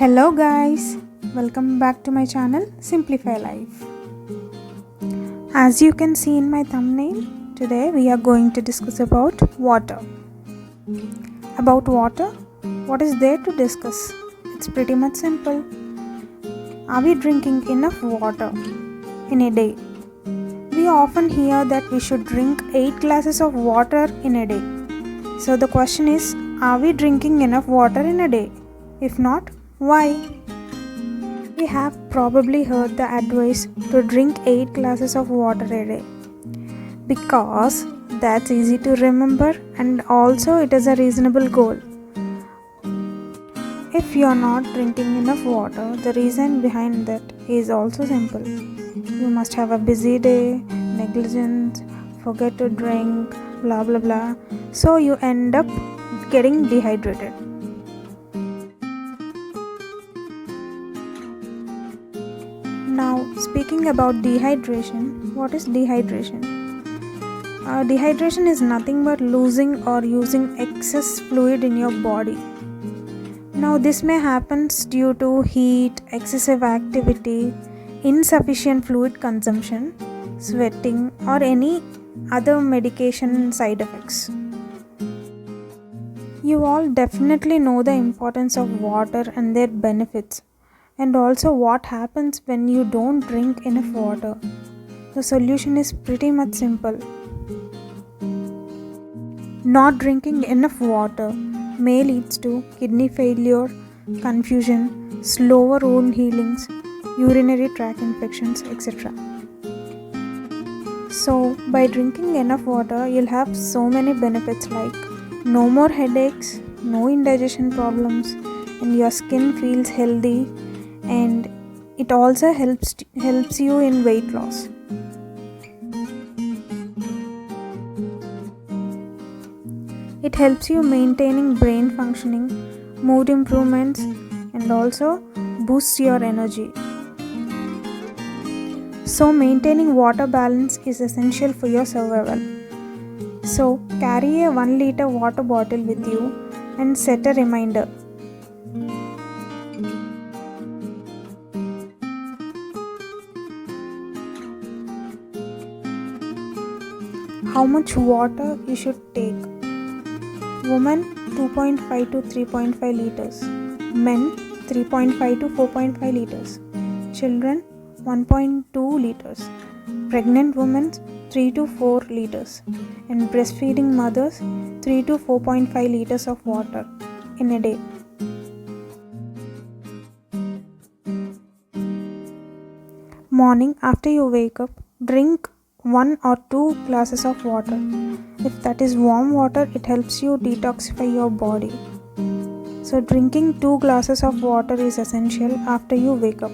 Hello guys, welcome back to my channel Simplify Life. As you can see in my thumbnail, today we are going to discuss about water. About water, what is there to discuss? It's pretty much simple. Are we drinking enough water in a day? We often hear that we should drink 8 glasses of water in a day. So the question is, are we drinking enough water in a day? If not, why? We have probably heard the advice to drink 8 glasses of water a day because that's easy to remember and also it is a reasonable goal. If you're not drinking enough water, the reason behind that is also simple. You must have a busy day, negligence, forget to drink, blah blah blah. So you end up getting dehydrated. Now, speaking about dehydration, what is dehydration? Dehydration is nothing but losing or using excess fluid in your body. Now, this may happen due to heat, excessive activity, insufficient fluid consumption, sweating, or any other medication side effects. You all definitely know the importance of water and their benefits, and also what happens when you don't drink enough water. The solution is pretty much simple. Not drinking enough water may lead to kidney failure, confusion, slower wound healings, urinary tract infections, etc. So, by drinking enough water, you'll have so many benefits like no more headaches, no indigestion problems, and your skin feels healthy, and it also helps you in weight loss. It helps you maintaining brain functioning, mood improvements, and also boosts your energy. So maintaining water balance is essential for your survival. So carry a 1 liter water bottle with you and set a reminder. How much water you should take? Women 2.5 to 3.5 liters, men 3.5 to 4.5 liters, children 1.2 liters, pregnant women 3 to 4 liters, and breastfeeding mothers 3 to 4.5 liters of water in a day. Morning after you wake up, drink 1 or 2 glasses of water. If that is warm water, it helps you detoxify your body. So drinking 2 glasses of water is essential after you wake up.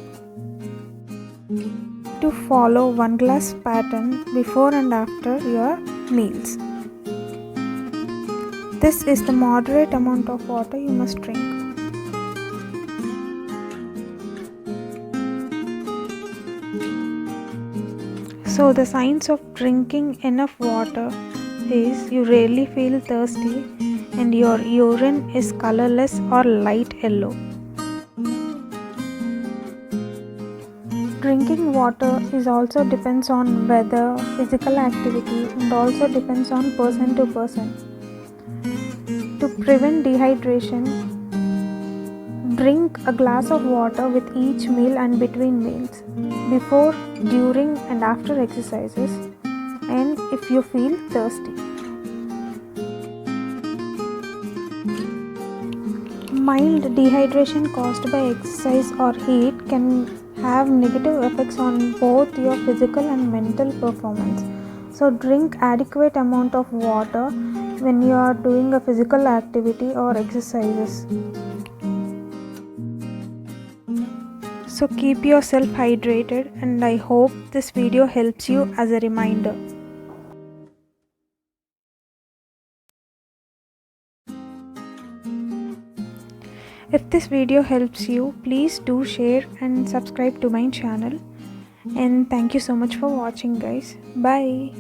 To follow 1 glass pattern before and after your meals. This is the moderate amount of water you must drink. So the signs of drinking enough water is you rarely feel thirsty and your urine is colorless or light yellow. Drinking water is also depends on weather, physical activity, and also depends on person to person. To prevent dehydration, drink a glass of water with each meal and between meals, before, during and after exercises, and if you feel thirsty. Mild dehydration caused by exercise or heat can have negative effects on both your physical and mental performance. So drink adequate amount of water when you are doing a physical activity or exercises. So keep yourself hydrated, and I hope this video helps you as a reminder. If this video helps you, please do share and subscribe to my channel. And thank you so much for watching, guys. Bye.